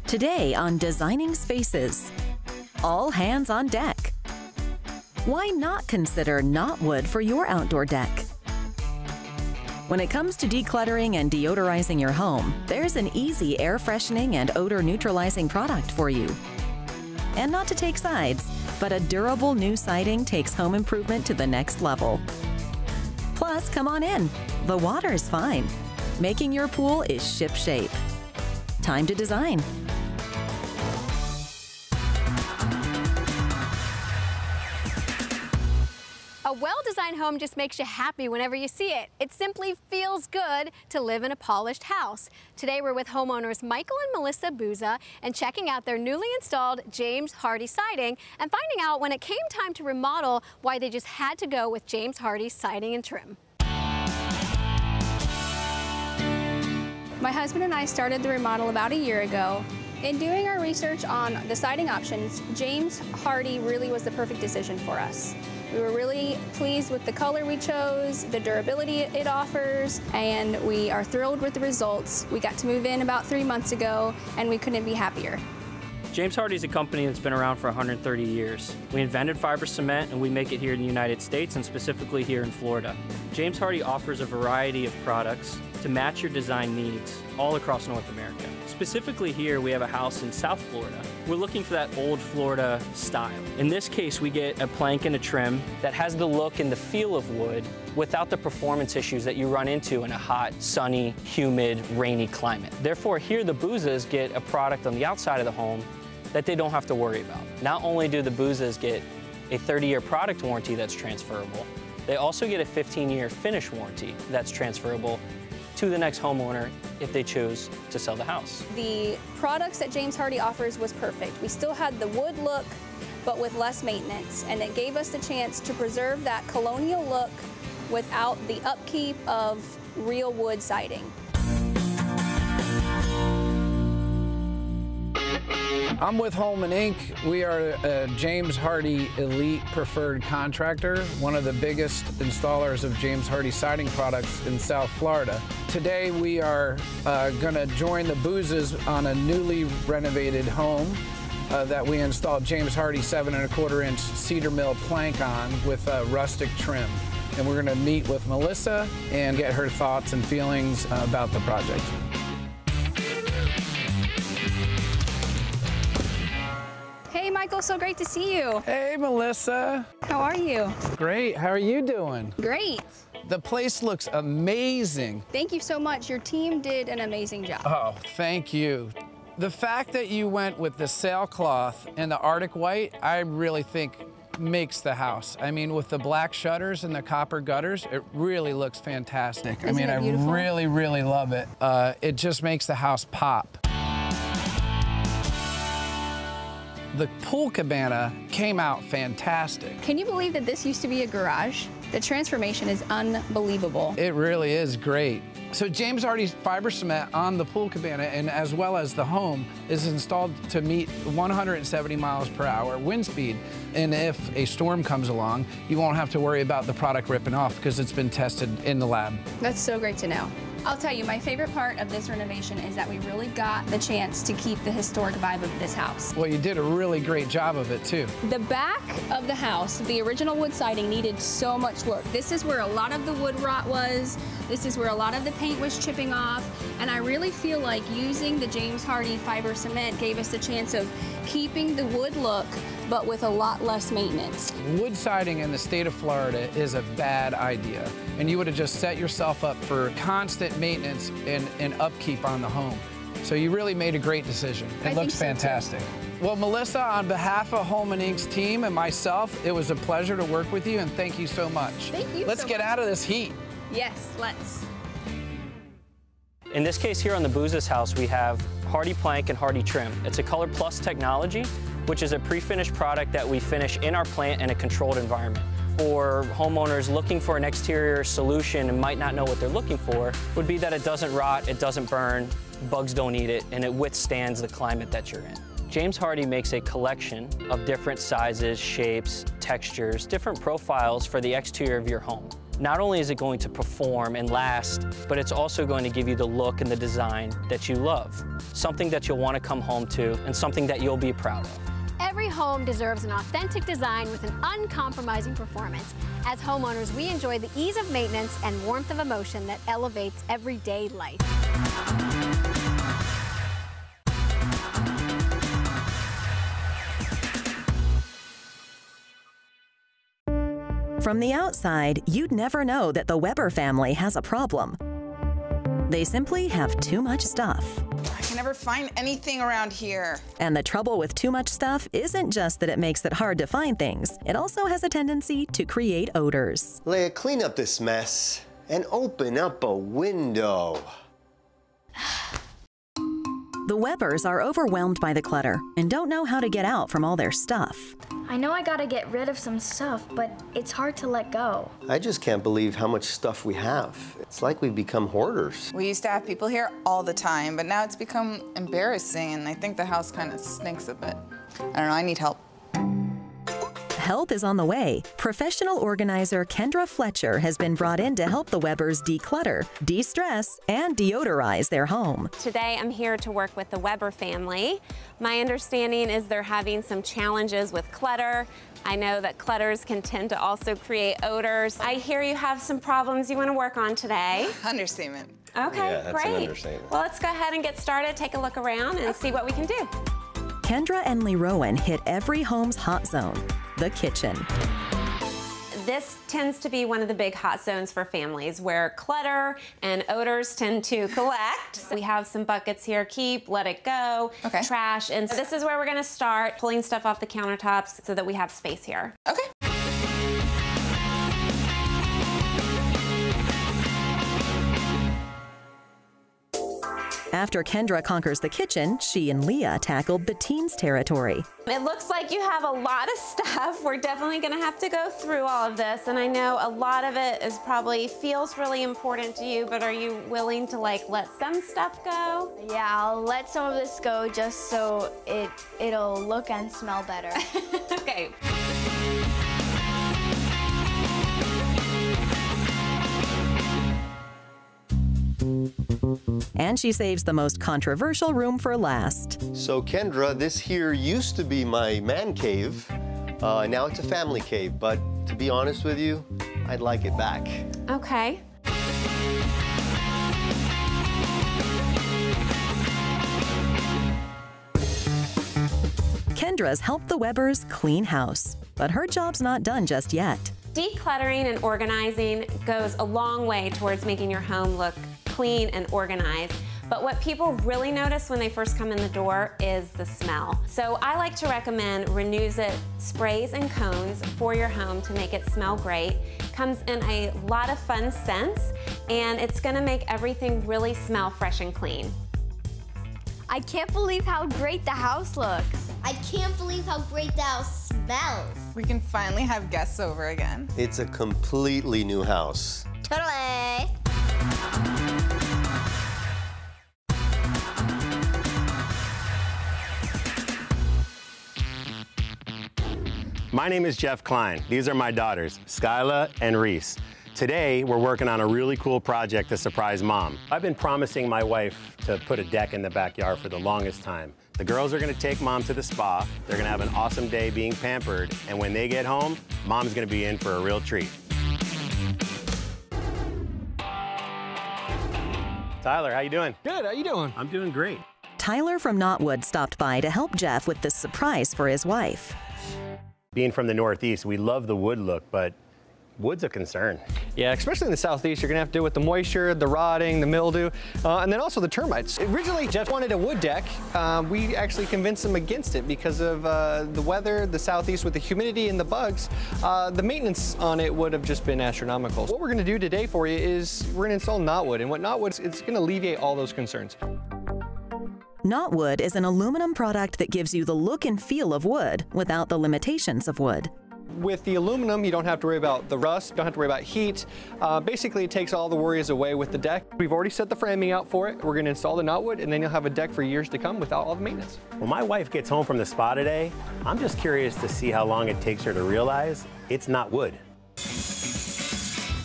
Today on Designing Spaces, all hands on deck. Why not consider Knotwood for your outdoor deck? When it comes to decluttering and deodorizing your home, there's an easy air freshening and odor neutralizing product for you. And not to take sides, but a durable new siding takes home improvement to the next level. Plus, come on in. The water's fine. Making your pool is ship-shape. Time to design. A well-designed home just makes you happy whenever you see it. It simply feels good to live in a polished house. Today we're with homeowners Michael and Melissa Buza and checking out their newly installed James Hardie siding and finding out when it came time to remodel why they just had to go with James Hardie siding and trim. My husband and I started the remodel about a year ago. In doing our research on the siding options, James Hardie really was the perfect decision for us. We were really pleased with the color we chose, the durability it offers, and we are thrilled with the results. We got to move in about 3 months ago, and we couldn't be happier. James Hardie is a company that's been around for 130 years. We invented fiber cement, and we make it here in the United States, and specifically here in Florida. James Hardie offers a variety of products to match your design needs all across North America. Specifically here, we have a house in South Florida. We're looking for that old Florida style. In this case, we get a plank and a trim that has the look and the feel of wood without the performance issues that you run into in a hot, sunny, humid, rainy climate. Therefore, here the Buzas get a product on the outside of the home that they don't have to worry about. Not only do the Buzas get a 30-year product warranty that's transferable, they also get a 15-year finish warranty that's transferable to the next homeowner if they choose to sell the house. The products that James Hardie offers was perfect. We still had the wood look, but with less maintenance, and it gave us the chance to preserve that colonial look without the upkeep of real wood siding. I'm with Home & Ink. We are a James Hardie Elite Preferred Contractor, one of the biggest installers of James Hardie siding products in South Florida. Today we are going to join the Buzas on a newly renovated home that we installed James Hardie 7¼ inch cedar mill plank on with rustic trim. And we're going to meet with Melissa and get her thoughts and feelings about the project. Hey Michael, so great to see you. Hey Melissa. How are you? Great, how are you doing? Great. The place looks amazing. Thank you so much. Your team did an amazing job. Oh, thank you. The fact that you went with the sailcloth and the Arctic white, I really think makes the house. I mean, with the black shutters and the copper gutters, it really looks fantastic. Isn't it beautiful? I really, really love it. It just makes the house pop. The pool cabana came out fantastic. Can you believe that this used to be a garage? The transformation is unbelievable. It really is great. So James Hardie's fiber cement on the pool cabana and as well as the home is installed to meet 170 miles per hour wind speed. And if a storm comes along, you won't have to worry about the product ripping off because it's been tested in the lab. That's so great to know. I'll tell you, my favorite part of this renovation is that we really got the chance to keep the historic vibe of this house. Well, you did a really great job of it, too. The back of the house, the original wood siding, needed so much work. This is where a lot of the wood rot was. This is where a lot of the paint was chipping off. And I really feel like using the James Hardie fiber cement gave us the chance of keeping the wood look, but with a lot less maintenance. Wood siding in the state of Florida is a bad idea, and you would have just set yourself up for constant maintenance and upkeep on the home. So you really made a great decision. It looks fantastic. Well, Melissa, on behalf of Home & Ink's team and myself, it was a pleasure to work with you, and thank you so much. Thank you. Let's get out of this heat. Yes, let's. In this case here on the Buza's house, we have Hardie plank and Hardie trim. It's a Color Plus technology, which is a pre-finished product that we finish in our plant in a controlled environment. For homeowners looking for an exterior solution and might not know what they're looking for, would be that it doesn't rot, it doesn't burn, bugs don't eat it, and it withstands the climate that you're in. James Hardie makes a collection of different sizes, shapes, textures, different profiles for the exterior of your home. Not only is it going to perform and last, but it's also going to give you the look and the design that you love. Something that you'll want to come home to and something that you'll be proud of. Every home deserves an authentic design with an uncompromising performance. As homeowners, we enjoy the ease of maintenance and warmth of emotion that elevates everyday life. From the outside, you'd never know that the Weber family has a problem. They simply have too much stuff. I can never find anything around here. And the trouble with too much stuff isn't just that it makes it hard to find things. It also has a tendency to create odors. Leia, clean up this mess and open up a window. The Webers are overwhelmed by the clutter and don't know how to get out from all their stuff. I know I gotta get rid of some stuff, but it's hard to let go. I just can't believe how much stuff we have. It's like we've become hoarders. We used to have people here all the time, but now it's become embarrassing, and I think the house kind of stinks a bit. I don't know, I need help. Help is on the way. Professional organizer Kendra Fletcher has been brought in to help the Webers declutter, de-stress, and deodorize their home. Today I'm here to work with the Weber family. My understanding is they're having some challenges with clutter. I know that clutters can tend to also create odors. I hear you have some problems you want to work on today. Understatement. Okay, Yeah, that's great. an understatement. Well, let's go ahead and get started, take a look around, and see what we can do. Kendra and Lee Rowan hit every home's hot zone, the kitchen. This tends to be one of the big hot zones for families where clutter and odors tend to collect. We have some buckets here, keep, let it go, Okay. trash, and so this is where we're gonna start pulling stuff off the countertops so that we have space here. Okay. After Kendra conquers the kitchen, she and Leah tackled the teens' territory. It looks like you have a lot of stuff. We're definitely gonna have to go through all of this, and I know a lot of it is probably feels really important to you, but are you willing to like let some stuff go? Yeah, I'll let some of this go just so it'll look and smell better. Okay. And she saves the most controversial room for last. So Kendra, this here used to be my man cave. Now it's a family cave, but to be honest with you, I'd like it back. Okay. Kendra's helped the Webers clean house, but her job's not done just yet. Decluttering and organizing goes a long way towards making your home look clean and organized. But what people really notice when they first come in the door is the smell. So I like to recommend Renuzit sprays and cones for your home to make it smell great. Comes in a lot of fun scents, and it's gonna make everything really smell fresh and clean. I can't believe how great the house looks. I can't believe how great the house smells. We can finally have guests over again. It's a completely new house. Totally. My name is Jeff Klein. These are my daughters, Skyla and Reese. Today, we're working on a really cool project to surprise Mom. I've been promising my wife to put a deck in the backyard for the longest time. The girls are gonna take Mom to the spa. They're gonna have an awesome day being pampered, and when they get home, Mom's gonna be in for a real treat. Tyler, how you doing? Good, how you doing? I'm doing great. Tyler from Knotwood stopped by to help Jeff with this surprise for his wife. Being from the Northeast, we love the wood look, but wood's a concern. Yeah, especially in the Southeast, you're gonna have to deal with the moisture, the rotting, the mildew, and then also the termites. Originally, Jeff wanted a wood deck. We actually convinced him against it because of the weather, the Southeast with the humidity and the bugs. The maintenance on it would have just been astronomical. What we're gonna do today for you is we're gonna install Knotwood, and what Knotwood, it's gonna alleviate all those concerns. Knotwood is an aluminum product that gives you the look and feel of wood without the limitations of wood. With the aluminum, you don't have to worry about the rust, don't have to worry about heat. Basically, it takes all the worries away with the deck. We've already set the framing out for it. We're gonna install the Knotwood, and then you'll have a deck for years to come without all the maintenance. When my wife gets home from the spa today, I'm just curious to see how long it takes her to realize it's not wood.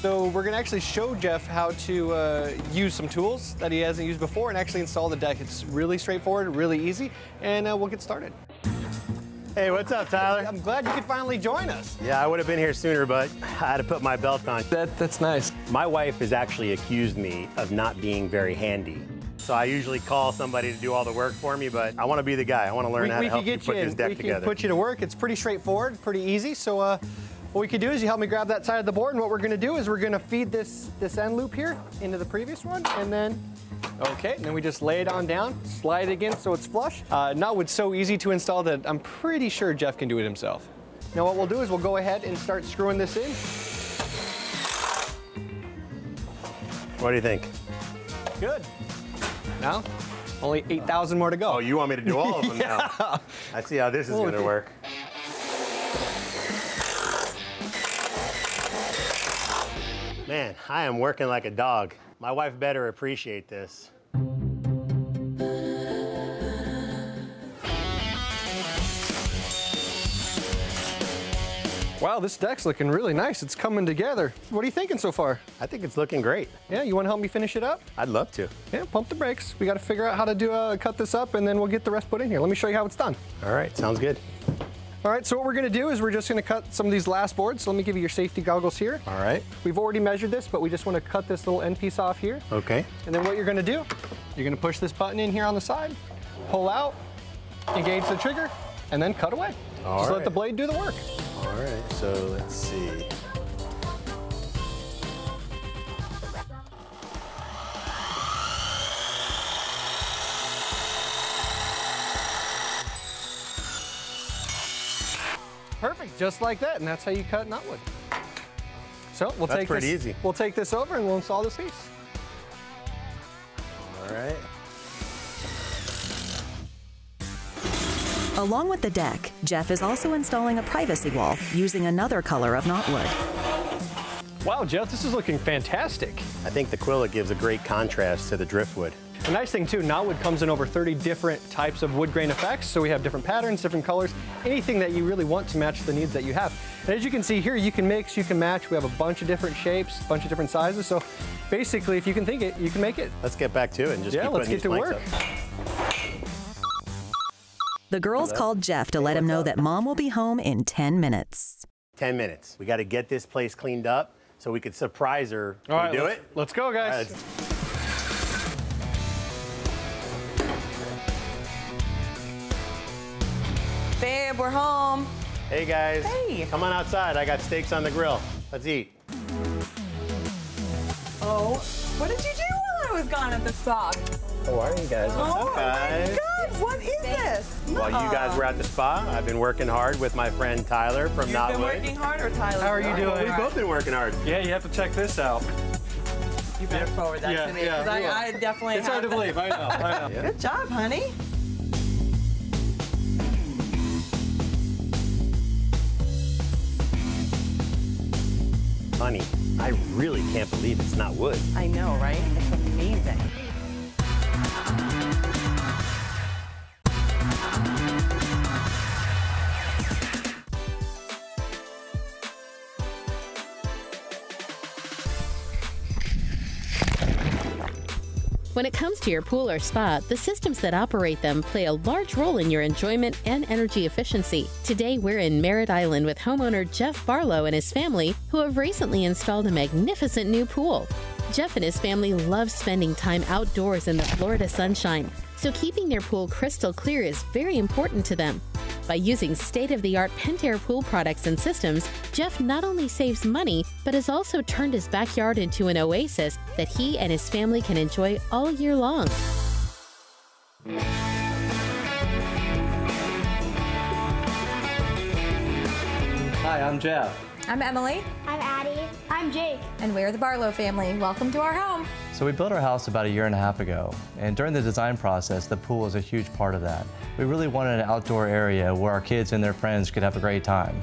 So we're gonna actually show Jeff how to use some tools that he hasn't used before and actually install the deck. It's really straightforward, really easy, and we'll get started. Hey, what's up, Tyler? I'm glad you could finally join us. Yeah, I would have been here sooner, but I had to put my belt on. That's nice. My wife has actually accused me of not being very handy. So I usually call somebody to do all the work for me, but I want to be the guy. I want to learn how to help you put this deck together. We can put you to work. It's pretty straightforward, pretty easy. So what we could do is you help me grab that side of the board, and what we're gonna do is we're gonna feed this end loop here into the previous one, and then, okay, and then we just lay it on down, slide it again so it's flush. Knotwood's so easy to install that I'm pretty sure Jeff can do it himself. Now what we'll do is we'll go ahead and start screwing this in. What do you think? Good. Now, only 8,000 more to go. Oh, you want me to do all of them now? I see how this is gonna work. Man, I am working like a dog. My wife better appreciate this. Wow, this deck's looking really nice. It's coming together. What are you thinking so far? I think it's looking great. Yeah, you want to help me finish it up? I'd love to. Yeah, pump the brakes. We got to figure out how to cut this up, and then we'll get the rest put in here. Let me show you how it's done. All right, sounds good. All right, so what we're gonna do is we're just gonna cut some of these last boards. So let me give you your safety goggles here. All right. We've already measured this, but we just wanna cut this little end piece off here. Okay. And then what you're gonna do, you're gonna push this button in here on the side, pull out, engage the trigger, and then cut away. Just let the blade do the work. All right, so let's see. Perfect, just like that, and that's how you cut knotwood. So we'll That's pretty easy. We'll take this over and we'll install this piece. All right. Along with the deck, Jeff is also installing a privacy wall using another color of knotwood. Wow, Jeff, this is looking fantastic. I think the Quilla gives a great contrast to the driftwood. The nice thing too, knotwood comes in over 30 different types of wood grain effects, so we have different patterns, different colors, anything that you really want to match the needs that you have. And as you can see here, you can mix, you can match. We have a bunch of different shapes, a bunch of different sizes, so basically if you can think it, you can make it. Let's get back to it and just keep putting these planks up. The girls called Jeff to let him know that Mom will be home in 10 minutes. 10 minutes. We got to get this place cleaned up so we could surprise her. Can we do it? Let's go, guys. Babe, we're home. Hey, guys. Hey. Come on outside. I got steaks on the grill. Let's eat. Oh, what did you do while I was gone at the spa? How are you guys? What's up, guys? Oh, my God, what is this? While you guys were at the spa, I've been working hard with my friend Tyler from Knotwood. You've been working hard, or Tyler? How are you doing? We've both been working hard. Yeah, you have to check this out. You better forward that to me, because I definitely It's hard to believe, I know, I know. Good job, honey. Honey, I really can't believe it's not wood. I know, right? It's amazing. When it comes to your pool or spa, the systems that operate them play a large role in your enjoyment and energy efficiency. Today, we're in Merritt Island with homeowner Jeff Barlow and his family, who have recently installed a magnificent new pool. Jeff and his family love spending time outdoors in the Florida sunshine, so keeping their pool crystal clear is very important to them. By using state-of-the-art Pentair pool products and systems, Jeff not only saves money, but has also turned his backyard into an oasis that he and his family can enjoy all year long. Hi, I'm Jeff. I'm Emily. I'm Addie. I'm Jake. And we're the Barlow family. Welcome to our home. So we built our house about 1.5 years ago, and during the design process, the pool was a huge part of that. We really wanted an outdoor area where our kids and their friends could have a great time.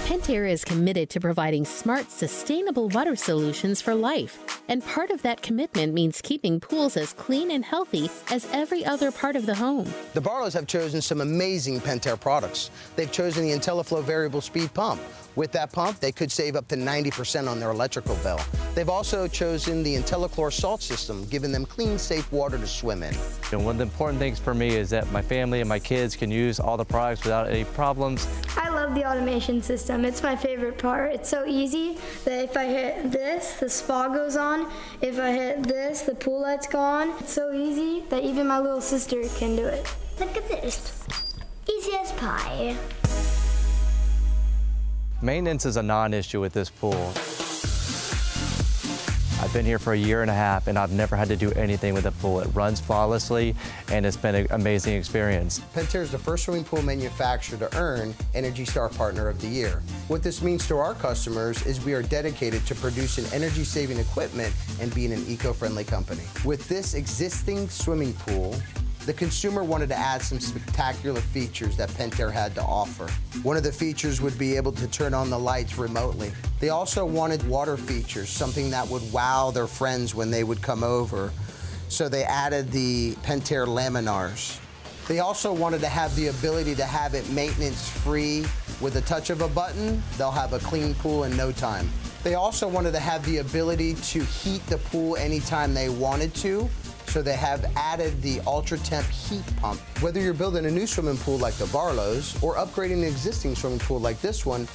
Pentair is committed to providing smart, sustainable water solutions for life. And part of that commitment means keeping pools as clean and healthy as every other part of the home. The Barlows have chosen some amazing Pentair products. They've chosen the IntelliFlow variable speed pump. With that pump, they could save up to 90% on their electrical bill. They've also chosen the IntelliChlor salt system, giving them clean, safe water to swim in. And one of the important things for me is that my family and my kids can use all the products without any problems. I love the automation system. It's my favorite part. It's so easy that if I hit this, the spa goes on. If I hit this, the pool lights go on. It's so easy that even my little sister can do it. Look at this. Easy as pie. Maintenance is a non-issue with this pool. I've been here for a year and a half, and I've never had to do anything with the pool. It runs flawlessly, and it's been an amazing experience. Pentair is the first swimming pool manufacturer to earn ENERGY STAR Partner of the Year. What this means to our customers is we are dedicated to producing energy-saving equipment and being an eco-friendly company. With this existing swimming pool, the consumer wanted to add some spectacular features that Pentair had to offer. One of the features would be able to turn on the lights remotely. They also wanted water features, something that would wow their friends when they would come over. So they added the Pentair Laminars. They also wanted to have the ability to have it maintenance-free. With a touch of a button, they'll have a clean pool in no time. They also wanted to have the ability to heat the pool anytime they wanted to. So they have added the ultra-temp heat pump. Whether you're building a new swimming pool like the Barlows or upgrading an existing swimming pool like this one,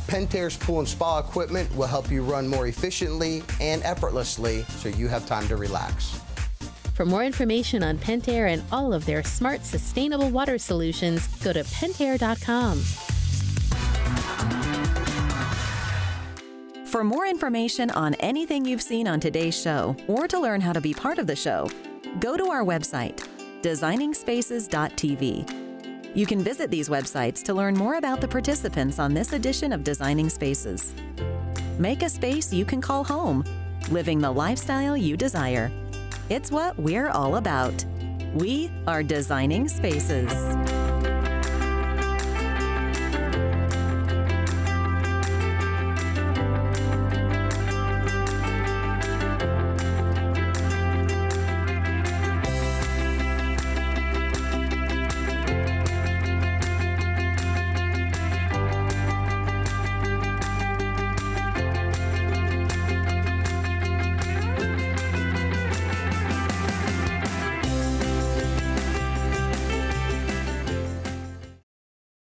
Pentair's pool and spa equipment will help you run more efficiently and effortlessly so you have time to relax. For more information on Pentair and all of their smart, sustainable water solutions, go to pentair.com. For more information on anything you've seen on today's show, or to learn how to be part of the show, go to our website, designingspaces.tv. You can visit these websites to learn more about the participants on this edition of Designing Spaces. Make a space you can call home, living the lifestyle you desire. It's what we're all about. We are Designing Spaces.